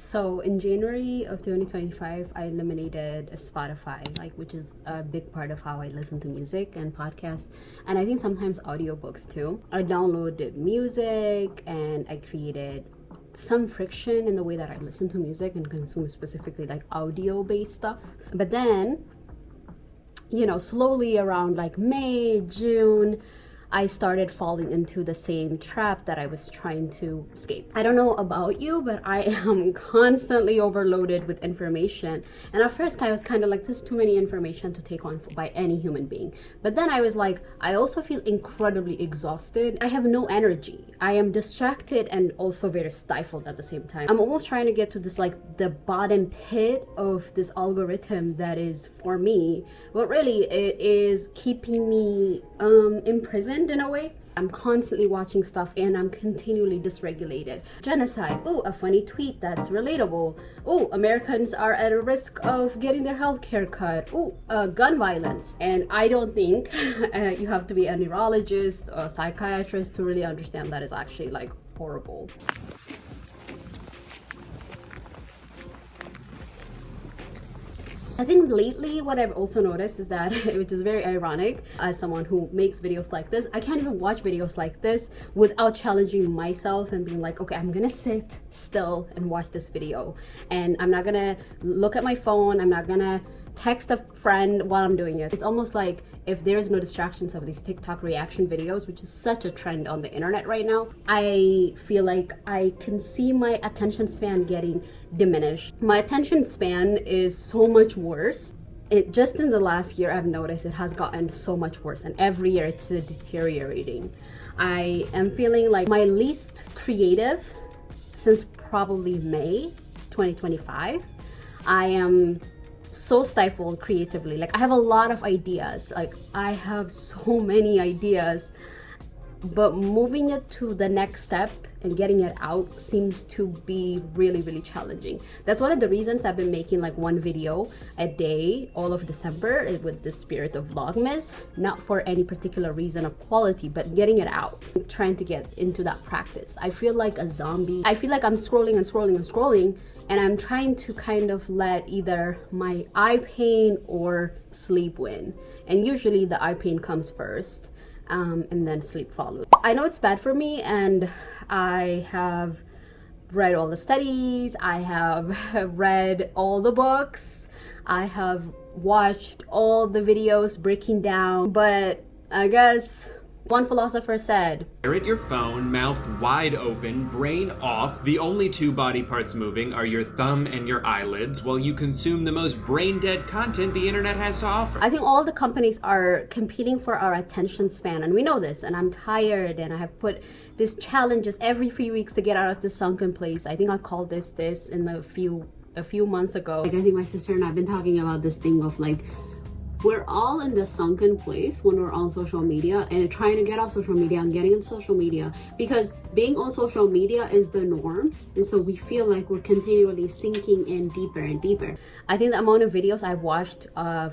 So in January of 2025, I eliminated Spotify, which is a big part of how I listen to music and podcasts, and I think sometimes audiobooks too. I downloaded music and I created some friction in the way that I listen to music and consume specifically like audio based stuff. But then, slowly around like May, June, I started falling into the same trap that I was trying to escape. I don't know about you, but I am constantly overloaded with information. And at first I was kind of like, there's too many information to take on by any human being. But then I was like, I also feel incredibly exhausted. I have no energy. I am distracted and also very stifled at the same time. I'm almost trying to get to this like the bottom pit of this algorithm that is for me, but really it is keeping me imprisoned in a way. I'm constantly watching stuff and I'm continually dysregulated. Genocide. Oh, a funny tweet that's relatable. Oh, Americans are at a risk of getting their health care cut. Oh, gun violence. And I don't think you have to be a neurologist or a psychiatrist to really understand that is actually like horrible. I think lately what I've also noticed is that, which is very ironic, as someone who makes videos like this, I can't even watch videos like this without challenging myself and being like, okay, I'm gonna sit still and watch this video. And I'm not gonna look at my phone, I'm not gonna text a friend while I'm doing it. It's almost like if there's no distractions of these TikTok reaction videos, which is such a trend on the internet right now, I feel like I can see my attention span getting diminished. My attention span is so much worse. Just in the last year, I've noticed it has gotten so much worse, and every year it's deteriorating. I am feeling like my least creative since probably May 2025. I am so stifled creatively. Like I have a lot of ideas, like I have so many ideas, but moving it to the next step and getting it out seems to be really, really challenging. That's one of the reasons I've been making like one video a day all of December with the spirit of Vlogmas, not for any particular reason of quality, but getting it out. I'm trying to get into that practice. I feel like a zombie. I feel like I'm scrolling and scrolling and scrolling, and I'm trying to kind of let either my eye pain or sleep win. And usually the eye pain comes first. And then sleep follows. I know it's bad for me, and I have read all the studies, I have read all the books, I have watched all the videos breaking down, but I guess one philosopher said, Stare at your phone, mouth wide open, brain off. The only two body parts moving are your thumb and your eyelids while you consume the most brain-dead content the internet has to offer. I think all the companies are competing for our attention span, and we know this, and I'm tired, and I have put these challenges every few weeks to get out of this sunken place. I think I called this in a few months ago. Like I think my sister and I have been talking about this thing of like, we're all in the sunken place when we're on social media and trying to get off social media and getting on social media, because being on social media is the norm, and so we feel like we're continually sinking in deeper and deeper. I think the amount of videos I've watched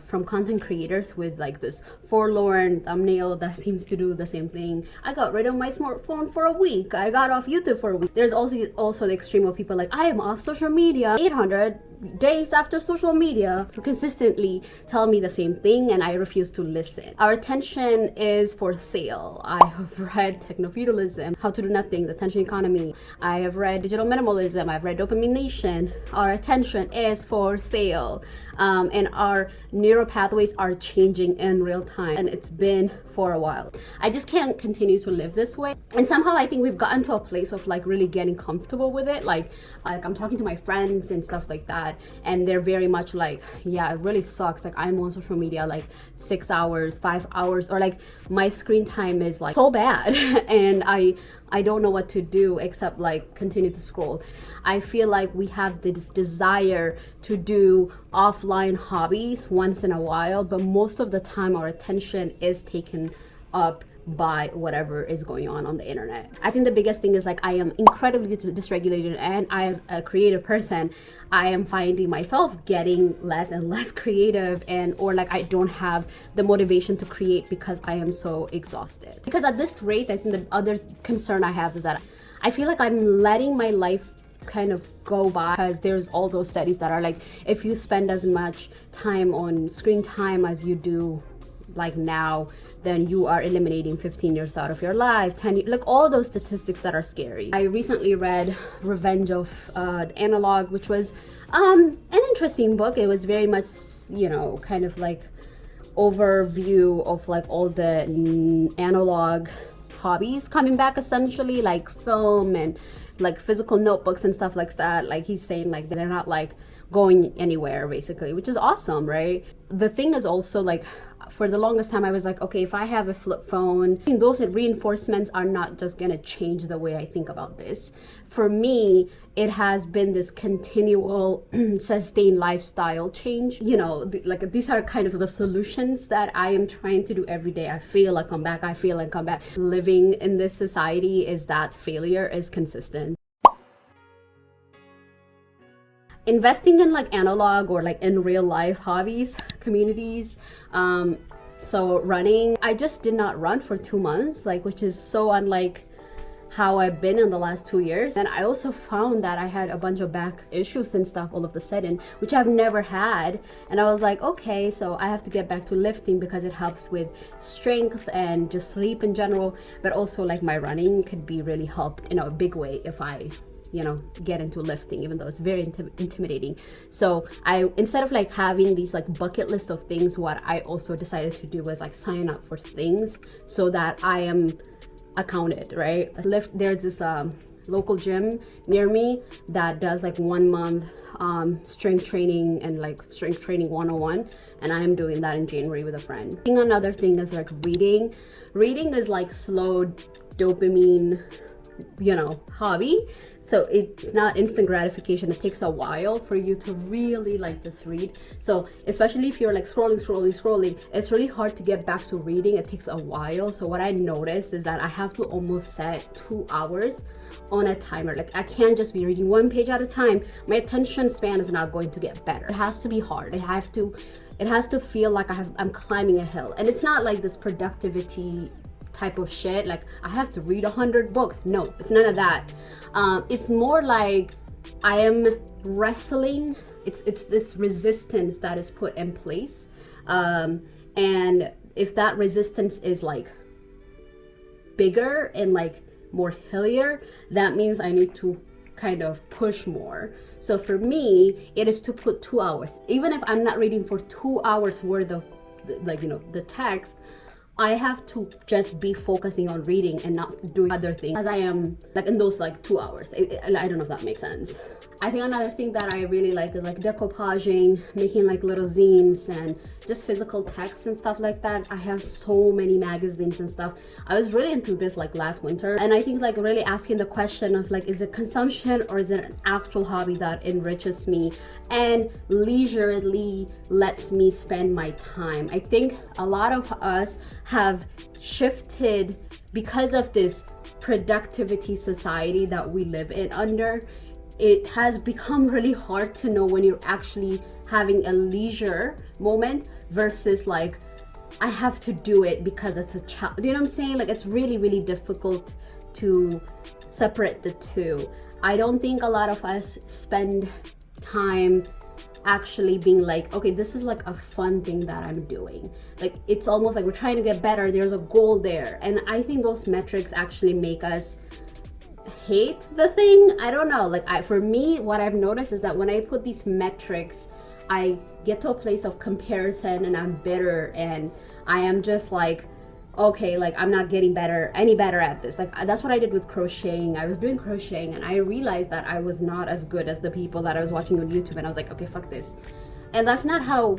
from content creators with like this forlorn thumbnail that seems to do the same thing. I got rid of my smartphone for a week. I got off YouTube for a week. There's also the extreme of people like, I am off social media 800 days after social media, who consistently tell me the same thing, and I refuse to listen. Our attention is for sale. I have read Techno-Feudalism, How to Do Nothing, The Attention Economy. I have read Digital Minimalism. I've read Dopamine Nation. Our attention is for sale, and our neural pathways are changing in real time, and it's been for a while. I just can't continue to live this way, and somehow I think we've gotten to a place of like really getting comfortable with it. Like I'm talking to my friends and stuff like that, and they're very much like, yeah, it really sucks. Like I'm on social media like 6 hours, 5 hours, or like my screen time is like so bad and I don't know what to do except like continue to scroll. I feel like we have this desire to do offline hobbies once in a while, but most of the time our attention is taken up by whatever is going on the internet. I think the biggest thing is like I am incredibly dysregulated, and as a creative person, I am finding myself getting less and less creative, and or like I don't have the motivation to create because I am so exhausted. Because at this rate, I think the other concern I have is that I feel like I'm letting my life kind of go by, because there's all those studies that are like, if you spend as much time on screen time as you do like now, then you are eliminating 15 years out of your life, 10 years, like all those statistics that are scary. I recently read Revenge of the Analog, which was an interesting book. It was very much, you know, kind of like overview of like all the analog hobbies coming back, essentially, like film and like physical notebooks and stuff like that. Like he's saying like they're not like going anywhere basically, which is awesome, right? The thing is also like, for the longest time I was like, okay, if I have a flip phone, those reinforcements are not just gonna change the way I think about this. For me, it has been this continual sustained lifestyle change. You know, like these are kind of the solutions that I am trying to do every day. I feel like I'm back, I feel like I'm back. Living in this society is that failure is consistent. Investing in like analog or like in real life hobbies, communities, so running, I just did not run for 2 months, like, which is so unlike how I've been in the last 2 years. And I also found that I had a bunch of back issues and stuff all of a sudden, which I've never had. And I was like, okay, so I have to get back to lifting because it helps with strength and just sleep in general, but also like my running could be really helped in a big way if I, you know, get into lifting, even though it's very intimidating. So I, instead of like having these like bucket list of things, what I also decided to do was like sign up for things so that I am accounted, right? There's this local gym near me that does like 1 month strength training and like strength training 101, and I am doing that in January with a friend. I think another thing is like reading. Reading is like slow dopamine, you know, hobby. So it's not instant gratification. It takes a while for you to really like just read. So especially if you're like scrolling, it's really hard to get back to reading. It takes a while. So what I noticed is that I have to almost set 2 hours on a timer. Like I can't just be reading 1 page at a time. My attention span is not going to get better. It has to be hard. It has to feel like I'm climbing a hill. And it's not like this productivity type of shit, like I have to read 100 books. No, it's none of that. It's more like I am wrestling. It's this resistance that is put in place, and if that resistance is like bigger and like more hillier, that means I need to kind of push more. So for me, it is to put 2 hours, even if I'm not reading for 2 hours worth of like, you know, the text. I have to just be focusing on reading and not doing other things as I am like in those like 2 hours. I don't know if that makes sense. I think another thing that I really like is like decoupaging, making like little zines and just physical text and stuff like that. I have so many magazines and stuff. I was really into this like last winter, and I think like really asking the question of like, is it consumption or is it an actual hobby that enriches me and leisurely lets me spend my time? I think a lot of us have shifted because of this productivity society that we live in under. It has become really hard to know when you're actually having a leisure moment versus like, I have to do it because it's a challenge. You know what I'm saying? Like it's really, really difficult to separate the two. I don't think a lot of us spend time actually being like, okay, this is like a fun thing that I'm doing. Like it's almost like we're trying to get better. There's a goal there. And I think those metrics actually make us hate the thing. I don't know, like for me, what I've noticed is that when I put these metrics, I get to a place of comparison and I'm bitter and I am just like, okay, like I'm not getting any better at this. Like that's what I did with crocheting. I was doing crocheting and I realized that I was not as good as the people that I was watching on YouTube, and I was like, okay, fuck this. And that's not how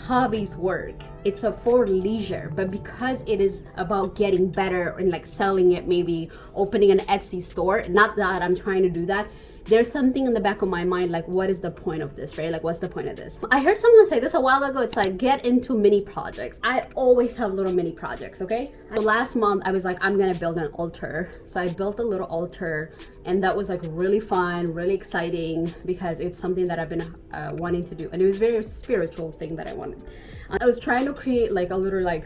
hobbies work. It's for leisure, but because it is about getting better and like selling it, maybe opening an Etsy store, not that I'm trying to do that, there's something in the back of my mind like, what is the point of this, right? Like what's the point of this? I heard someone say this a while ago. It's like, get into mini projects. I always have little mini projects, okay? So last month I was like, I'm gonna build an altar. So I built a little altar, and that was like really fun, really exciting, because it's something that I've been wanting to do, and it was a very spiritual thing that I wanted. I was trying to create like a little like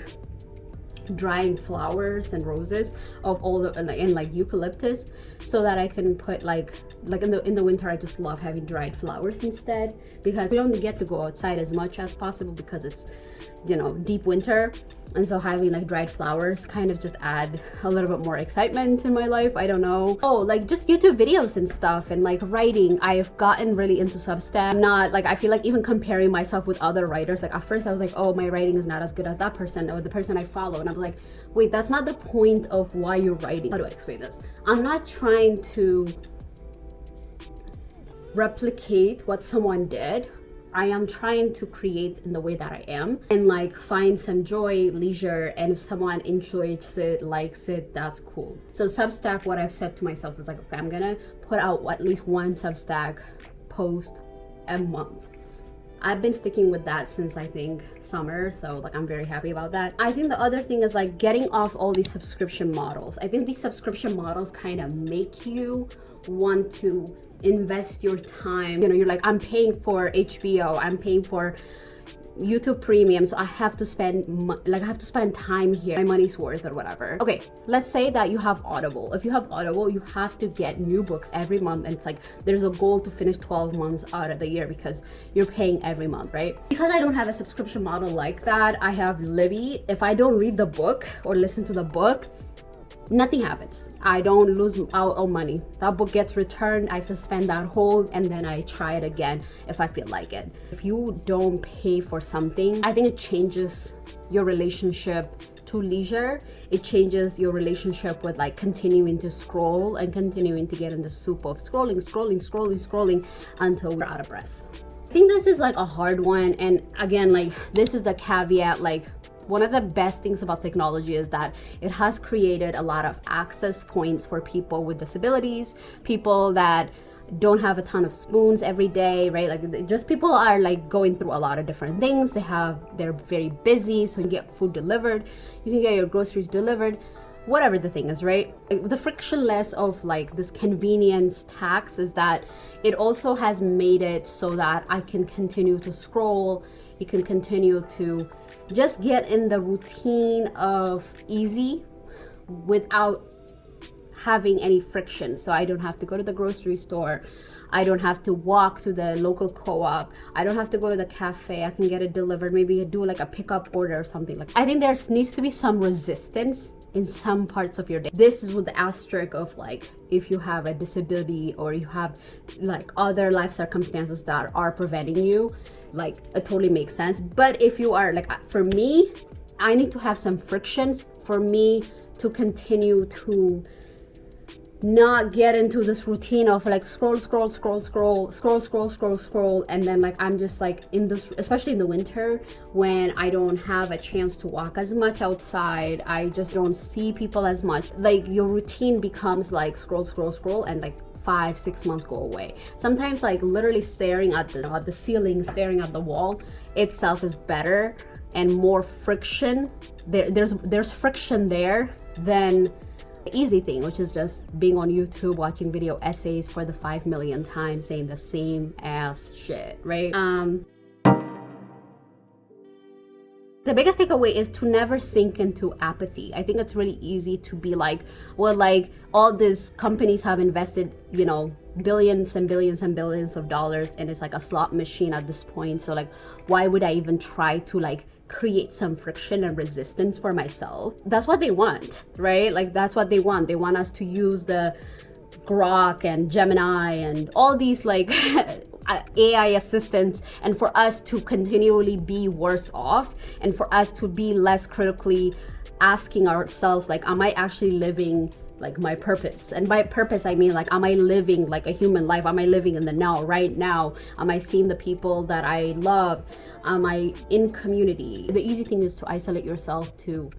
drying flowers and roses of all the and like eucalyptus, so that I can put like in the winter, I just love having dried flowers instead, because we don't get to go outside as much as possible because it's, you know, deep winter. And so having like dried flowers kind of just add a little bit more excitement in my life. I don't know. Oh, like just YouTube videos and stuff, and like writing. I've gotten really into Substack. I'm not like, I feel like even comparing myself with other writers, like at first I was like, oh, my writing is not as good as that person or the person I follow. And I was like, wait, that's not the point of why you're writing. How do I explain this? I'm not trying to replicate what someone did. I am trying to create in the way that I am and like find some joy, leisure, and if someone enjoys it, likes it, that's cool. So Substack, what I've said to myself is like, okay, I'm gonna put out at least one Substack post a month. I've been sticking with that since I think summer, so like I'm very happy about that. I think the other thing is like getting off all these subscription models. I think these subscription models kind of make you want to invest your time. You know, you're like, I'm paying for HBO, I'm paying for YouTube Premium, so I have to spend time here, my money's worth or whatever. Okay, let's say that you have Audible. If you have Audible, you have to get new books every month, and it's like there's a goal to finish 12 months out of the year because you're paying every month, right? Because I don't have a subscription model like that, I have Libby. If I don't read the book or listen to the book, nothing happens. I don't lose out on money. That book gets returned, I suspend that hold, and then I try it again if I feel like it. If you don't pay for something, I think it changes your relationship to leisure. It changes your relationship with like continuing to scroll and continuing to get in the soup of scrolling until we're out of breath. I think this is like a hard one, and again, like this is the caveat, like one of the best things about technology is that it has created a lot of access points for people with disabilities, people that don't have a ton of spoons every day, right? Like just people are like going through a lot of different things. They're very busy, so you can get food delivered, you can get your groceries delivered, whatever the thing is, right? The frictionless of like this convenience tax is that it also has made it so that I can continue to scroll, you can continue to just get in the routine of easy without having any friction. So I don't have to go to the grocery store, I don't have to walk to the local co-op, I don't have to go to the cafe, I can get it delivered, maybe do like a pickup order or something. Like I think there needs to be some resistance in some parts of your day. This is with the asterisk of like if you have a disability or you have like other life circumstances that are preventing you, like it totally makes sense. But if you are like, for me, I need to have some frictions for me to continue to not get into this routine of like scroll, and then like I'm just like in this, especially in the winter when I don't have a chance to walk as much outside, I just don't see people as much. Like your routine becomes like scroll, and like 5-6 months go away. Sometimes like literally staring at the ceiling, staring at the wall itself is better and more friction. There's friction there than easy thing, which is just being on YouTube watching video essays for the 5 millionth time saying the same ass shit, right? The biggest takeaway is to never sink into apathy. I think it's really easy to be like, well, like all these companies have invested, you know, billions and billions and billions of dollars, and it's like a slot machine at this point. So like, why would I even try to like create some friction and resistance for myself? That's what they want, right? Like that's what they want. They want us to use the Grok and Gemini and all these like AI assistants, and for us to continually be worse off, and for us to be less critically asking ourselves like, am I actually living like my purpose? And by purpose I mean like, am I living like a human life? Am I living in the now, right now? Am I seeing the people that I love? Am I in community? The easy thing is to isolate yourself, to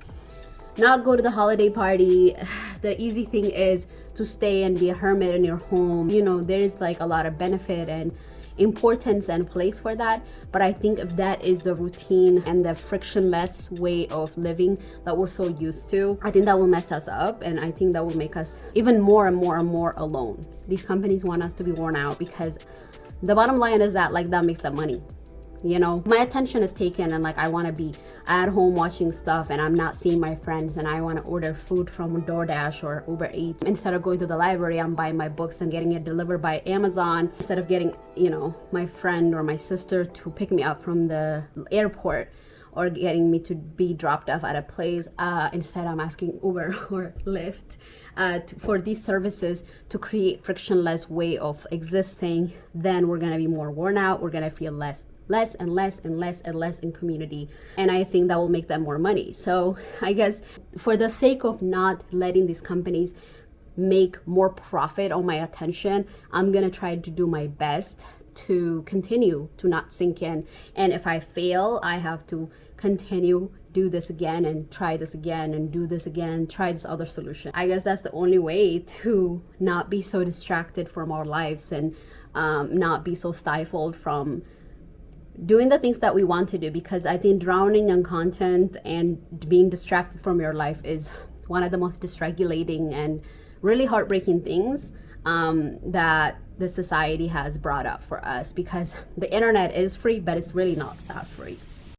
not go to the holiday party. The easy thing is to stay and be a hermit in your home. You know, there's like a lot of benefit and importance and place for that, but I think if that is the routine and the frictionless way of living that we're so used to, I think that will mess us up, and I think that will make us even more and more and more alone. These companies want us to be worn out because the bottom line is that like that makes them money. You know, my attention is taken and like I want to be at home watching stuff and I'm not seeing my friends, and I want to order food from DoorDash or Uber Eats. Instead of going to the library, I'm buying my books and getting it delivered by Amazon. Instead of getting, you know, my friend or my sister to pick me up from the airport or getting me to be dropped off at a place, instead I'm asking Uber or Lyft for these services to create frictionless way of existing. Then we're gonna be more worn out. We're gonna feel less in community, and I think that will make them more money. So I guess for the sake of not letting these companies make more profit on my attention, I'm gonna try to do my best to continue to not sink in. And if I fail, I have to continue, do this again and try this again and do this again, try this other solution. I guess that's the only way to not be so distracted from our lives and not be so stifled from doing the things that we want to do, because I think drowning in content and being distracted from your life is one of the most dysregulating and really heartbreaking things that the society has brought up for us, because the internet is free, but it's really not that free.